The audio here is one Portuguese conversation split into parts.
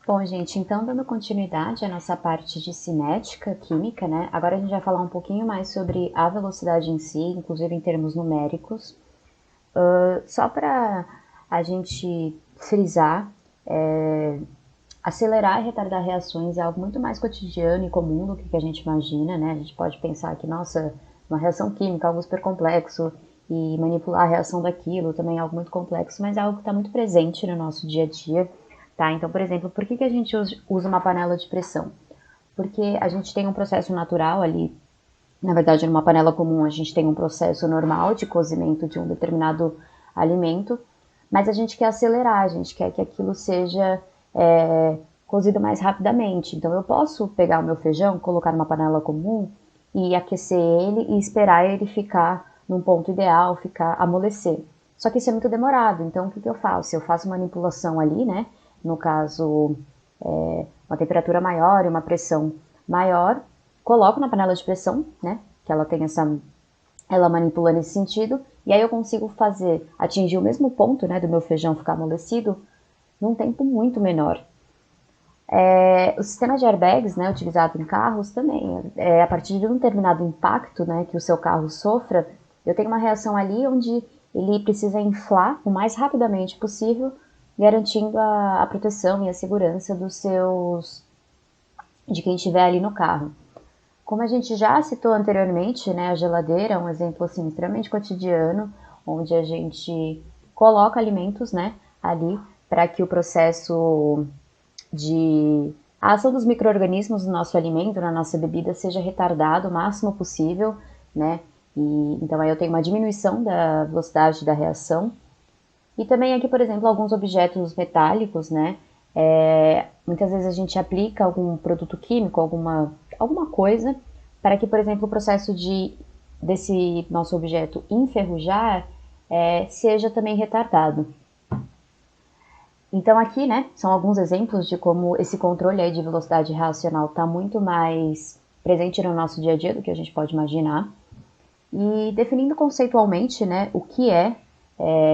Bom, gente, então dando continuidade à nossa parte de cinética química, né? Agora a gente vai falar um pouquinho mais sobre a velocidade em si, inclusive em termos numéricos. Só para a gente frisar, acelerar e retardar reações é algo muito mais cotidiano e comum do que a gente imagina, né? A gente pode pensar que, nossa, uma reação química é algo super complexo e manipular a reação daquilo também é algo muito complexo, mas é algo que está muito presente no nosso dia a dia, tá? Então, por exemplo, por que a gente usa uma panela de pressão? Porque a gente tem um processo natural ali, na verdade, numa panela comum a gente tem um processo normal de cozimento de um determinado alimento, mas a gente quer acelerar, a gente quer que aquilo seja cozido mais rapidamente. Então eu posso pegar o meu feijão, colocar numa panela comum e aquecer ele e esperar ele ficar num ponto ideal, ficar amolecer. Só que isso é muito demorado, então o que eu faço? Eu faço manipulação ali, né? No caso, uma temperatura maior e uma pressão maior, coloco na panela de pressão, né? Que ela tem ela manipula nesse sentido, e aí eu consigo atingir o mesmo ponto, né, do meu feijão ficar amolecido num tempo muito menor. O sistema de airbags, né, utilizado em carros também, a partir de um determinado impacto, né, que o seu carro sofra, eu tenho uma reação ali onde ele precisa inflar o mais rapidamente possível, garantindo a proteção e a segurança de quem estiver ali no carro. Como a gente já citou anteriormente, né, a geladeira é um exemplo assim, extremamente cotidiano, onde a gente coloca alimentos, né, ali para que o processo de a ação dos micro-organismos no nosso alimento, na nossa bebida, seja retardado o máximo possível, né? E, então aí eu tenho uma diminuição da velocidade da reação. E também aqui, por exemplo, alguns objetos metálicos, né? Muitas vezes a gente aplica algum produto químico, alguma coisa, para que, por exemplo, o processo desse nosso objeto enferrujar seja também retardado. Então aqui, né, são alguns exemplos de como esse controle aí de velocidade reacional está muito mais presente no nosso dia a dia do que a gente pode imaginar. E definindo conceitualmente, né, o que é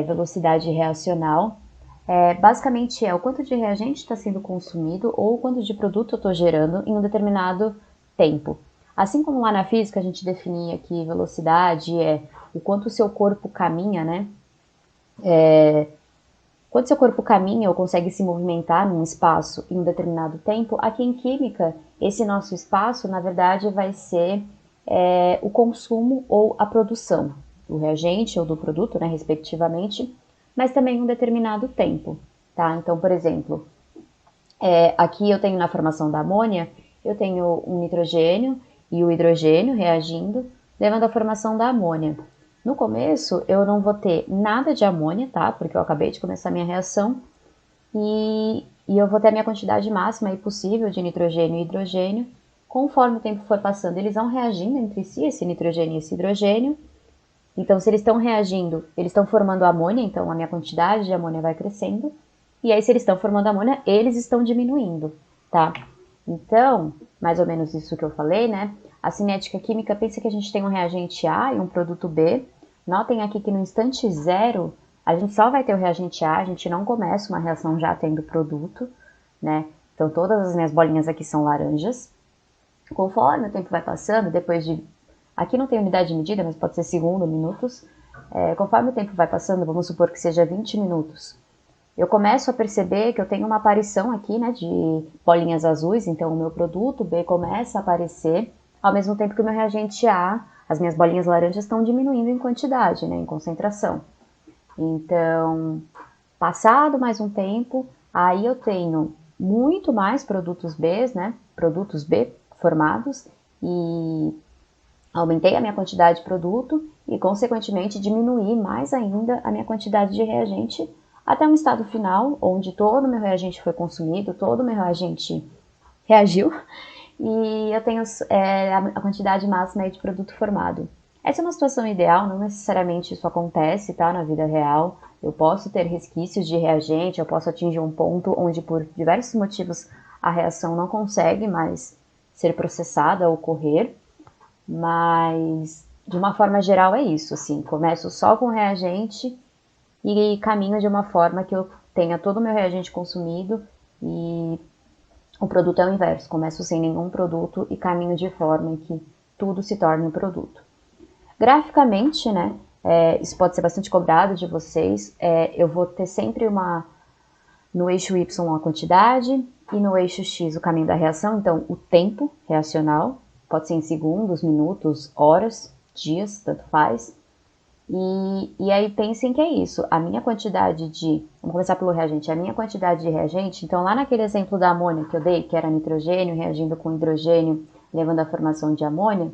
velocidade reacional, basicamente é o quanto de reagente está sendo consumido ou o quanto de produto eu estou gerando em um determinado tempo. Assim como lá na física a gente definia que velocidade é o quanto o seu corpo caminha, né, quando seu corpo caminha ou consegue se movimentar num espaço em um determinado tempo, aqui em química, esse nosso espaço, na verdade, vai ser o consumo ou a produção do reagente ou do produto, né, respectivamente, mas também um determinado tempo, tá? Então, por exemplo, aqui eu tenho na formação da amônia, eu tenho um nitrogênio e o hidrogênio reagindo, levando à formação da amônia. No começo, eu não vou ter nada de amônia, tá? Porque eu acabei de começar a minha reação. E eu vou ter a minha quantidade máxima aí possível de nitrogênio e hidrogênio. Conforme o tempo for passando, eles vão reagindo entre si, esse nitrogênio e esse hidrogênio. Então, se eles estão reagindo, eles estão formando amônia, então a minha quantidade de amônia vai crescendo. E aí, se eles estão formando amônia, eles estão diminuindo, tá? Então, mais ou menos isso que eu falei, né? A cinética química pensa que a gente tem um reagente A e um produto B. Notem aqui que no instante zero, a gente só vai ter o reagente A, a gente não começa uma reação já tendo produto, né? Então, todas as minhas bolinhas aqui são laranjas. Conforme o tempo vai passando, depois de... Aqui não tem unidade de medida, mas pode ser segundo, minutos. Conforme o tempo vai passando, vamos supor que seja 20 minutos. Eu começo a perceber que eu tenho uma aparição aqui, né, de bolinhas azuis, então o meu produto B começa a aparecer, ao mesmo tempo que o meu reagente A, as minhas bolinhas laranjas estão diminuindo em quantidade, né, em concentração. Então, passado mais um tempo, aí eu tenho muito mais produtos B, né, produtos B formados, e aumentei a minha quantidade de produto e, consequentemente, diminuí mais ainda a minha quantidade de reagente até um estado final, onde todo o meu reagente foi consumido, todo o meu reagente reagiu e eu tenho a quantidade máxima de produto formado. Essa é uma situação ideal, não necessariamente isso acontece, tá, na vida real. Eu posso ter resquícios de reagente, eu posso atingir um ponto onde, por diversos motivos, a reação não consegue mais ser processada, ocorrer, mas de uma forma geral é isso, assim, começo só com reagente e caminho de uma forma que eu tenha todo o meu reagente consumido e O produto é o inverso, começo sem nenhum produto e caminho de forma em que tudo se torne um produto. Graficamente, né, isso pode ser bastante cobrado de vocês, eu vou ter sempre no eixo Y a quantidade e no eixo X o caminho da reação, então o tempo reacional, pode ser em segundos, minutos, horas, dias, tanto faz. E aí pensem que é isso, a minha quantidade de, vamos começar pelo reagente, a minha quantidade de reagente, então lá naquele exemplo da amônia que eu dei, que era nitrogênio reagindo com hidrogênio, levando à formação de amônia,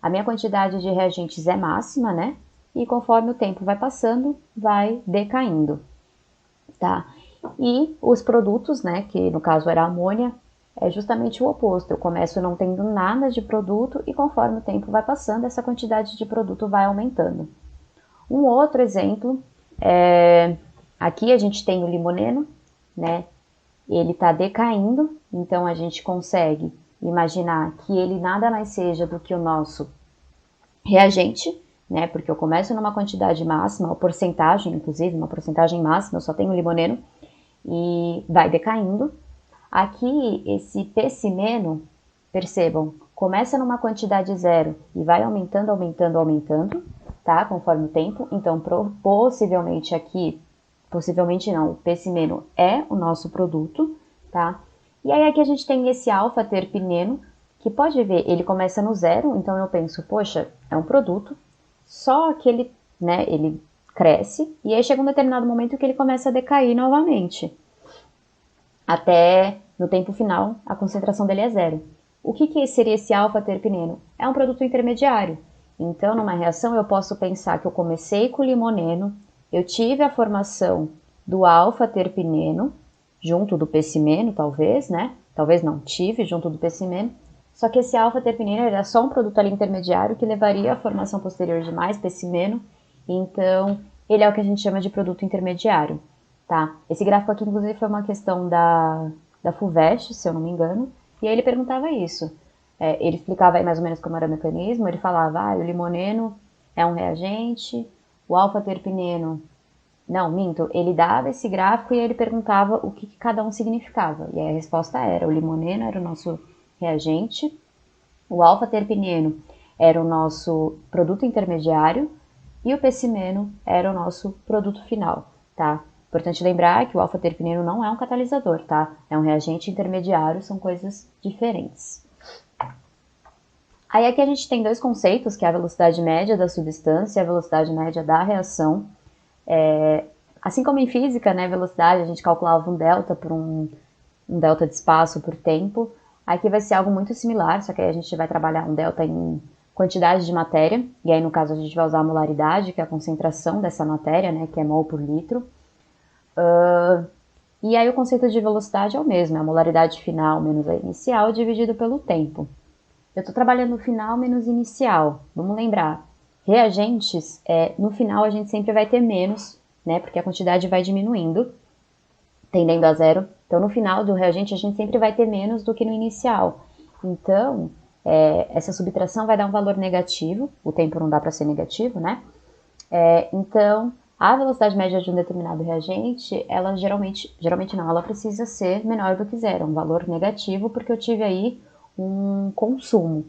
a minha quantidade de reagentes é máxima, né? E conforme o tempo vai passando, vai decaindo, tá? E os produtos, né, que no caso era a amônia, é justamente o oposto. Eu começo não tendo nada de produto e conforme o tempo vai passando, essa quantidade de produto vai aumentando. Um outro exemplo, aqui a gente tem o limoneno, né? Ele está decaindo, então a gente consegue imaginar que ele nada mais seja do que o nosso reagente, né? Porque eu começo numa quantidade máxima, ou porcentagem, inclusive, uma porcentagem máxima, eu só tenho limoneno, e vai decaindo. Aqui, esse pecimeno, percebam, começa numa quantidade zero e vai aumentando, aumentando, aumentando, tá? Conforme o tempo. Então, possivelmente aqui, possivelmente não, o pecimeno é o nosso produto, tá? E aí aqui a gente tem esse alfa-terpineno, que pode ver, ele começa no zero, então eu penso, poxa, é um produto, só que ele, né, ele cresce, e aí chega um determinado momento que ele começa a decair novamente. Até no tempo final, a concentração dele é zero. O que seria esse alfa-terpineno? É um produto intermediário. Então, numa reação, eu posso pensar que eu comecei com o limoneno, eu tive a formação do alfa-terpineno, junto do pecimeno, talvez, né? Talvez não tive, junto do pecimeno. Só que esse alfa-terpineno era só um produto ali intermediário que levaria à formação posterior de mais pecimeno. Então, ele é o que a gente chama de produto intermediário, tá? Esse gráfico aqui, inclusive, foi uma questão da FUVEST, se eu não me engano, e aí ele perguntava isso. Ele explicava aí mais ou menos como era o mecanismo, ele falava, o limoneno é um reagente, o alfa-terpineno... Não, minto, ele dava esse gráfico e ele perguntava o que cada um significava. E aí a resposta era, o limoneno era o nosso reagente, o alfa-terpineno era o nosso produto intermediário e o pecimeno era o nosso produto final, tá? Importante lembrar que o alfa-terpineno não é um catalisador, tá? É um reagente intermediário, são coisas diferentes. Aí aqui a gente tem dois conceitos, que é a velocidade média da substância e a velocidade média da reação. Assim como em física, né, velocidade, a gente calculava um delta por um delta de espaço por tempo. Aqui vai ser algo muito similar, só que aí a gente vai trabalhar um delta em quantidade de matéria, e aí no caso a gente vai usar a molaridade, que é a concentração dessa matéria, né, que é mol por litro. E aí o conceito de velocidade é o mesmo, é a molaridade final menos a inicial dividido pelo tempo. Eu estou trabalhando final menos inicial, vamos lembrar, reagentes, no final a gente sempre vai ter menos, né, porque a quantidade vai diminuindo, tendendo a zero. Então, no final do reagente, a gente sempre vai ter menos do que no inicial. Então, essa subtração vai dar um valor negativo, o tempo não dá para ser negativo, né? Então, a velocidade média de um determinado reagente, ela geralmente não, ela precisa ser menor do que zero, um valor negativo, porque eu tive aí um consumo.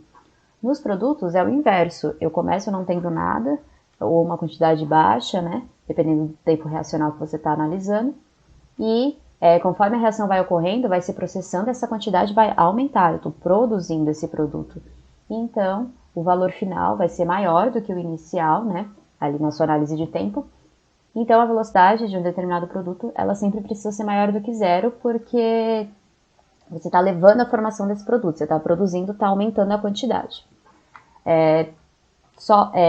Nos produtos é o inverso, eu começo não tendo nada, ou uma quantidade baixa, né? Dependendo do tempo reacional que você está analisando, e conforme a reação vai ocorrendo, vai se processando, essa quantidade vai aumentar, eu estou produzindo esse produto. Então, o valor final vai ser maior do que o inicial, né? Ali na sua análise de tempo. Então, a velocidade de um determinado produto, ela sempre precisa ser maior do que zero, porque você está levando a formação desse produto, você está produzindo, está aumentando a quantidade.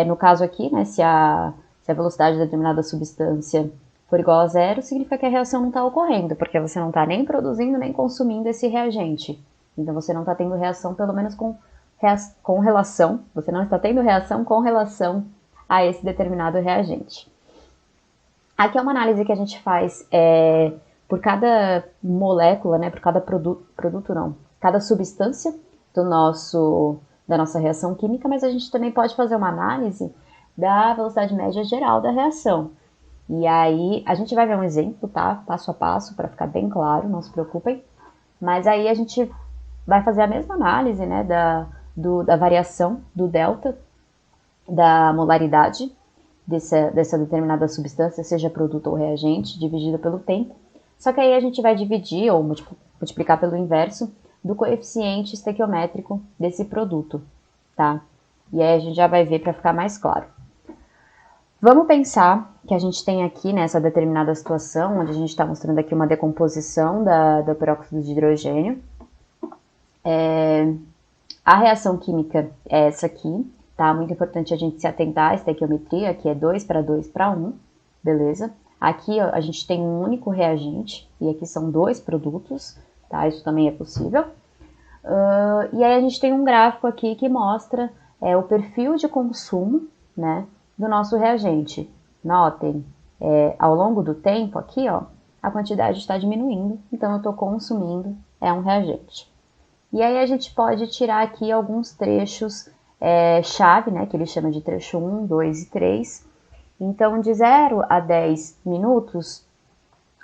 No caso aqui, né, se a velocidade de determinada substância for igual a zero, significa que a reação não está ocorrendo, porque você não está nem produzindo nem consumindo esse reagente. Então você não está tendo reação, pelo menos com relação, você não está tendo reação com relação a esse determinado reagente. Aqui é uma análise que a gente faz por cada molécula, né, por cada cada substância da nossa reação química, mas a gente também pode fazer uma análise da velocidade média geral da reação. E aí, a gente vai ver um exemplo, tá? Passo a passo, para ficar bem claro, não se preocupem. Mas aí a gente vai fazer a mesma análise, né, da variação do delta, da molaridade dessa determinada substância, seja produto ou reagente, dividida pelo tempo. Só que aí a gente vai dividir ou multiplicar pelo inverso do coeficiente estequiométrico desse produto, tá? E aí a gente já vai ver para ficar mais claro. Vamos pensar que a gente tem aqui nessa determinada situação, onde a gente está mostrando aqui uma decomposição do peróxido de hidrogênio. A reação química é essa aqui, tá? Muito importante a gente se atentar à estequiometria, que é 2 para 2 para 1, beleza? Aqui ó, a gente tem um único reagente, e aqui são 2 produtos, tá? Isso também é possível. E aí a gente tem um gráfico aqui que mostra o perfil de consumo, né, do nosso reagente. Notem, ao longo do tempo aqui, ó, a quantidade está diminuindo, então eu estou consumindo um reagente. E aí a gente pode tirar aqui alguns trechos chave, né, que ele chama de trecho 1, 2 e 3. Então, de 0 a 10 minutos,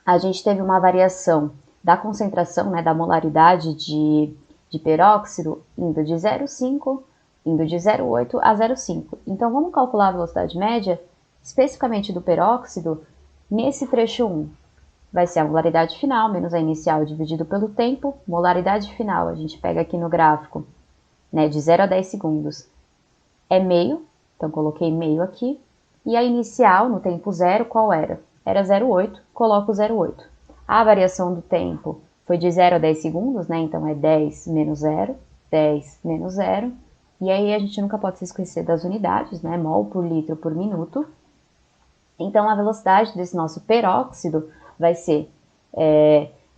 a gente teve uma variação da concentração, né, da molaridade de peróxido indo de 0,5, indo de 0,8 a 0,5. Então, vamos calcular a velocidade média, especificamente do peróxido, nesse trecho 1. Vai ser a molaridade final menos a inicial dividido pelo tempo. Molaridade final, a gente pega aqui no gráfico, né, de 0 a 10 segundos, é meio, então coloquei meio aqui. E a inicial, no tempo 0, qual era? Era 0,8, coloco 0,8. A variação do tempo foi de 0 a 10 segundos, né, então é 10 menos 0, 10 menos 0. E aí a gente nunca pode se esquecer das unidades, né, mol por litro por minuto. Então a velocidade desse nosso peróxido vai ser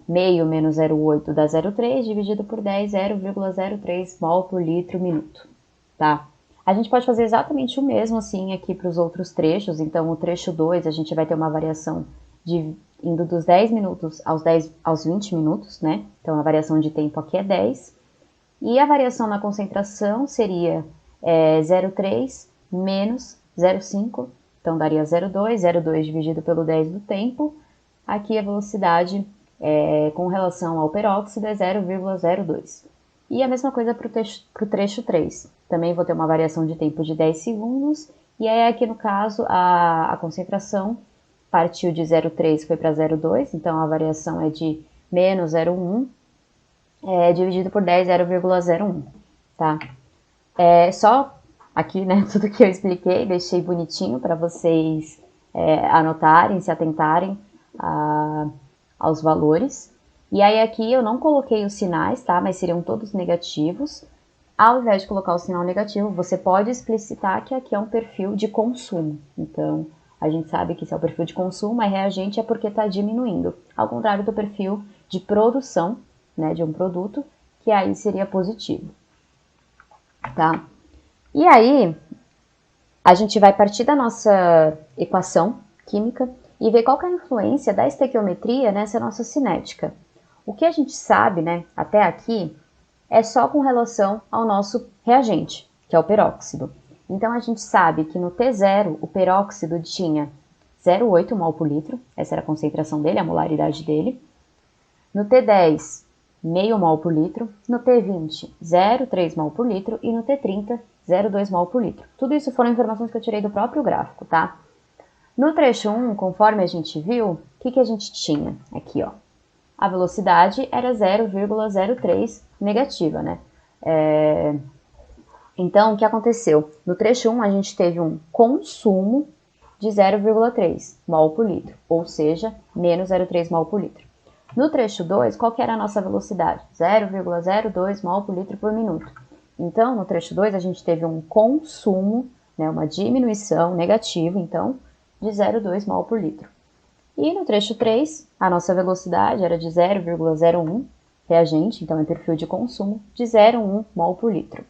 meio menos 0,8 dá 0,3, dividido por 10, 0,03 mol por litro minuto, tá? A gente pode fazer exatamente o mesmo assim aqui para os outros trechos. Então o trecho 2 a gente vai ter uma variação indo dos 10 minutos aos 20 minutos, né? Então a variação de tempo aqui é 10. E a variação na concentração seria 0,3 menos 0,5, então daria 0,2, 0,2 dividido pelo 10 do tempo. Aqui a velocidade com relação ao peróxido é 0,02. E a mesma coisa para o trecho 3. Também vou ter uma variação de tempo de 10 segundos. E aí aqui no caso a concentração partiu de 0,3 foi para 0,2. Então a variação é de menos 0,1 dividido por 10, 0,01. Tá? Só aqui, né, tudo que eu expliquei, deixei bonitinho para vocês anotarem, se atentarem aos valores. E aí aqui eu não coloquei os sinais, tá? Mas seriam todos negativos. Ao invés de colocar o sinal negativo, você pode explicitar que aqui é um perfil de consumo. Então, a gente sabe que se é o perfil de consumo, reagente é porque está diminuindo. Ao contrário do perfil de produção, né, de um produto, que aí seria positivo. Tá? E aí, a gente vai partir da nossa equação química e ver qual que é a influência da estequiometria nessa nossa cinética. O que a gente sabe, né, até aqui, é só com relação ao nosso reagente, que é o peróxido. Então, a gente sabe que no T0, o peróxido tinha 0,8 mol por litro, essa era a concentração dele, a molaridade dele. No T10, meio mol por litro. No T20, 0,3 mol por litro. E no T30, 0,2 mol por litro. Tudo isso foram informações que eu tirei do próprio gráfico, tá? No trecho 1, conforme a gente viu, o que a gente tinha? Aqui, ó. A velocidade era 0,03 negativa, né? Então, o que aconteceu? No trecho 1, a gente teve um consumo de 0,3 mol por litro, ou seja, menos 0,3 mol por litro. No trecho 2, qual que era a nossa velocidade? 0,02 mol por litro por minuto. Então, no trecho 2, a gente teve um consumo, né, uma diminuição negativa, então, de 0,2 mol por litro. E no trecho 3, a nossa velocidade era de 0,01 reagente, então é perfil de consumo, de 0,1 mol por litro.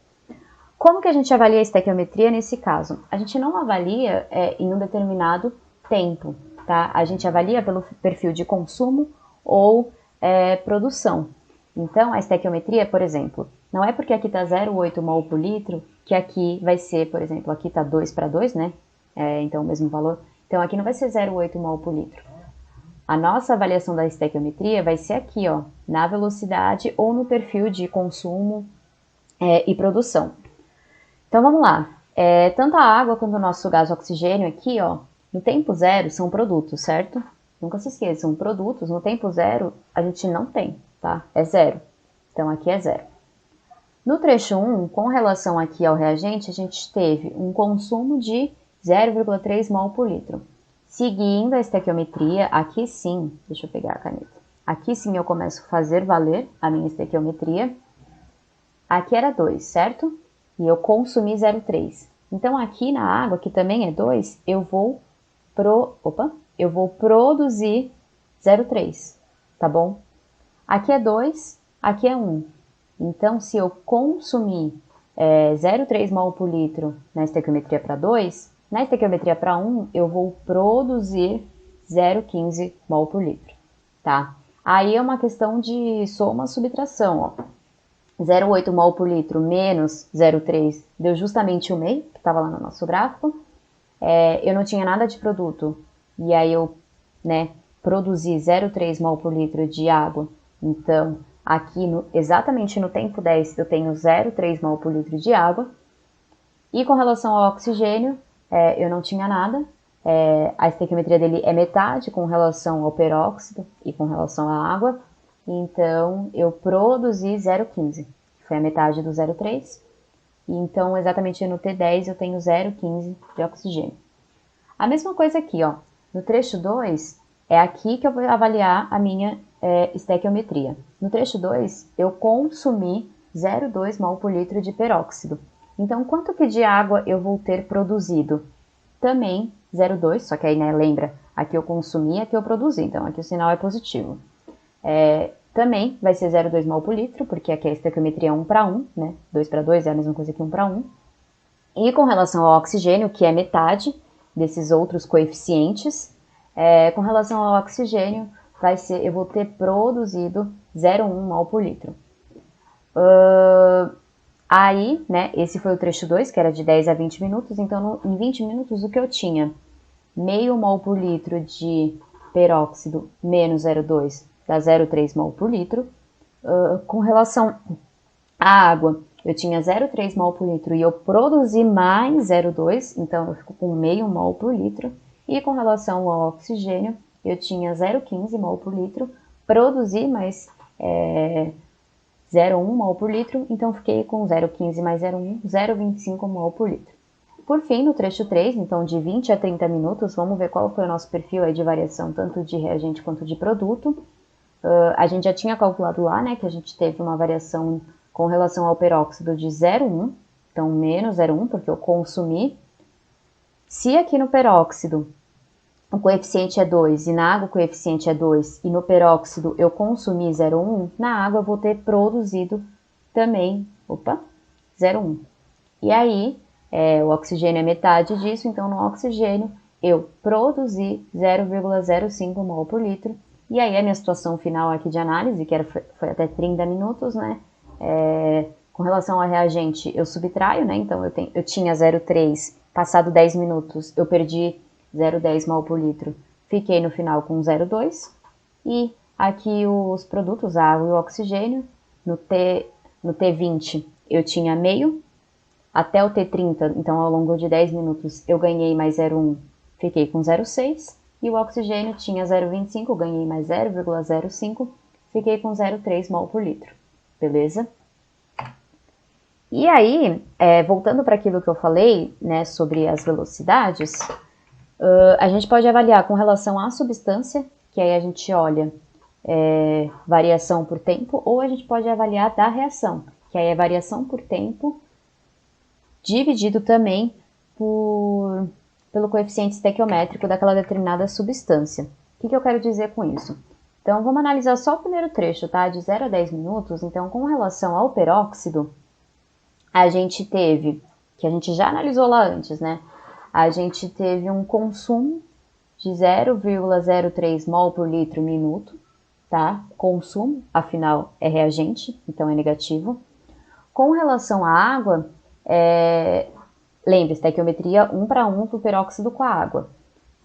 Como que a gente avalia a estequiometria nesse caso? A gente não avalia em um determinado tempo, tá? A gente avalia pelo perfil de consumo ou produção. Então, a estequiometria, por exemplo, não é porque aqui está 0,8 mol por litro que aqui vai ser, por exemplo, aqui está 2 para 2, né? Então, o mesmo valor. Então, aqui não vai ser 0,8 mol por litro. a nossa avaliação da estequiometria vai ser aqui, ó, na velocidade ou no perfil de consumo e produção. Então vamos lá, tanto a água quanto o nosso gás oxigênio aqui, ó, no tempo zero são produtos, certo? Nunca se esqueçam, produtos no tempo zero a gente não tem, tá? É zero. Então aqui é zero. No trecho 1, com relação aqui ao reagente, a gente teve um consumo de 0,3 mol por litro. Seguindo a estequiometria, aqui sim, deixa eu pegar a caneta. Aqui sim eu começo a fazer valer a minha estequiometria. Aqui era 2, certo? E eu consumi 0,3. Então aqui na água, que também é 2, eu vou produzir 0,3, tá bom? Aqui é 2, aqui é 1. Então, se eu consumir 0,3 mol por litro na estequiometria para 2, na estequiometria para 1, eu vou produzir 0,15 mol por litro, tá? Aí é uma questão de soma subtração, ó. 0,8 mol por litro menos 0,3 deu justamente o meio, que estava lá no nosso gráfico. Eu não tinha nada de produto, e aí eu, produzi 0,3 mol por litro de água. Então, aqui exatamente no tempo 10 eu tenho 0,3 mol por litro de água. E com relação ao oxigênio, eu não tinha nada. A estequiometria dele é metade com relação ao peróxido e com relação à água. Então, eu produzi 0,15, que foi a metade do 0,3. Então, exatamente no T10 eu tenho 0,15 de oxigênio. A mesma coisa aqui, ó. No trecho 2, é aqui que eu vou avaliar a minha estequiometria. No trecho 2, eu consumi 0,2 mol por litro de peróxido. Então, quanto que de água eu vou ter produzido? Também 0,2, só que aí, lembra, aqui eu consumi, aqui eu produzi, então aqui o sinal é positivo. Também vai ser 0,2 mol por litro, porque aqui a estequiometria é 1 para 1, né? 2 para 2 é a mesma coisa que 1 para 1. E com relação ao oxigênio, que é metade desses outros coeficientes, com relação ao oxigênio, eu vou ter produzido 0,1 mol por litro. Aí, esse foi o trecho 2, que era de 10 a 20 minutos, então em 20 minutos o que eu tinha? Meio mol por litro de peróxido menos 0,2 dá 0,3 mol por litro. Com relação à água, eu tinha 0,3 mol por litro e eu produzi mais 0,2, então eu fico com meio mol por litro. E com relação ao oxigênio, eu tinha 0,15 mol por litro, produzi mais 0,1 mol por litro, então fiquei com 0,15 mais 0,1, 0,25 mol por litro. Por fim, no trecho 3, então de 20 a 30 minutos, vamos ver qual foi o nosso perfil aí de variação, tanto de reagente quanto de produto. A gente já tinha calculado lá, que a gente teve uma variação com relação ao peróxido de 0,1, então menos 0,1, porque eu consumi. Se aqui no peróxido o coeficiente é 2 e na água o coeficiente é 2 e no peróxido eu consumi 0,1, na água eu vou ter produzido também, 0,1. E aí, o oxigênio é metade disso, então no oxigênio eu produzi 0,05 mol por litro. E aí a minha situação final aqui de análise, que foi até 30 minutos, com relação ao reagente eu subtraio, então eu tinha 0,3, passado 10 minutos eu perdi 0,10 mol por litro, fiquei no final com 0,2. E aqui os produtos, a água e o oxigênio, no T20 eu tinha meio, até o T30, então ao longo de 10 minutos eu ganhei mais 0,1, fiquei com 0,6. E o oxigênio tinha 0,25, ganhei mais 0,05, fiquei com 0,3 mol por litro, beleza? E aí, voltando para aquilo que eu falei, sobre as velocidades, a gente pode avaliar com relação à substância, que aí a gente olha variação por tempo, ou a gente pode avaliar da reação, que aí é variação por tempo, dividido também pelo coeficiente estequiométrico daquela determinada substância. O que eu quero dizer com isso? Então, vamos analisar só o primeiro trecho, tá? De 0 a 10 minutos. Então, com relação ao peróxido, a gente teve, que a gente já analisou lá antes, a gente teve um consumo de 0,03 mol por litro minuto, tá? Consumo, afinal, é reagente, então é negativo. Com relação à água, lembre-se, estequiometria 1 para 1 para o peróxido com a água.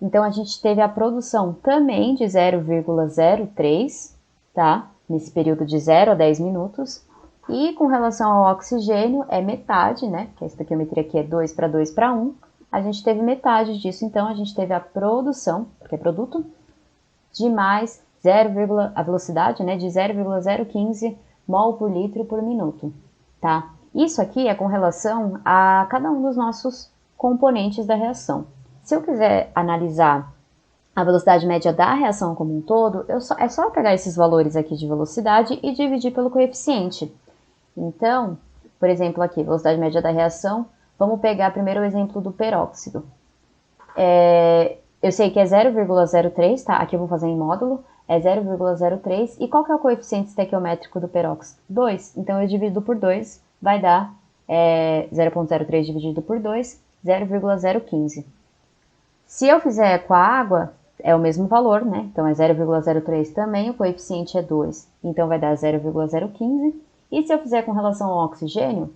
Então, a gente teve a produção também de 0,03, tá? Nesse período de 0 a 10 minutos. E com relação ao oxigênio, é metade, né? Que a estequiometria aqui é 2 para 2 para 1. A gente teve metade disso, então a gente teve a produção, porque é produto, de mais 0, a velocidade, né? De 0,015 mol por litro por minuto, tá? Isso aqui é com relação a cada um dos nossos componentes da reação. Se eu quiser analisar a velocidade média da reação como um todo, é só pegar esses valores aqui de velocidade e dividir pelo coeficiente. Então, por exemplo aqui, velocidade média da reação, vamos pegar primeiro o exemplo do peróxido. Eu sei que é 0,03, tá? Aqui eu vou fazer em módulo, é 0,03. E qual que é o coeficiente estequiométrico do peróxido? 2. Então eu divido por 2, vai dar 0,03 dividido por 2, 0,015. Se eu fizer com a água, é o mesmo valor, né? Então é 0,03 também, o coeficiente é 2, então vai dar 0,015. E se eu fizer com relação ao oxigênio,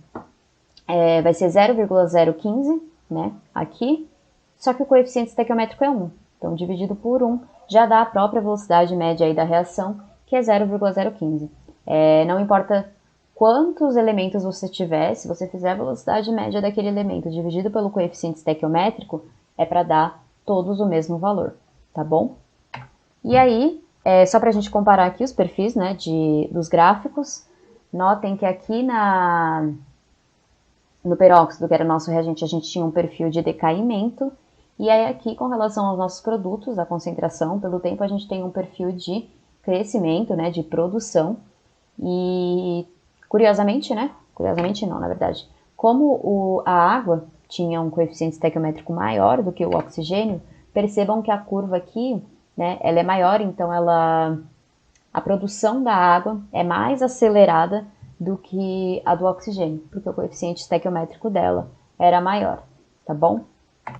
vai ser 0,015, né? Aqui, só que o coeficiente estequiométrico é 1. Então, dividido por 1, já dá a própria velocidade média aí da reação, que é 0,015. Não importa quantos elementos você tiver, se você fizer a velocidade média daquele elemento dividido pelo coeficiente estequiométrico, é para dar todos o mesmo valor, tá bom? E aí, só para a gente comparar aqui os perfis, né, dos gráficos, notem que aqui no peróxido, que era nosso reagente, a gente tinha um perfil de decaimento, e aí aqui, com relação aos nossos produtos, a concentração, pelo tempo, a gente tem um perfil de crescimento, né, de produção, e curiosamente, né, curiosamente não, na verdade, como a água tinha um coeficiente estequiométrico maior do que o oxigênio, percebam que a curva aqui, né, ela é maior, então a produção da água é mais acelerada do que a do oxigênio, porque o coeficiente estequiométrico dela era maior, tá bom?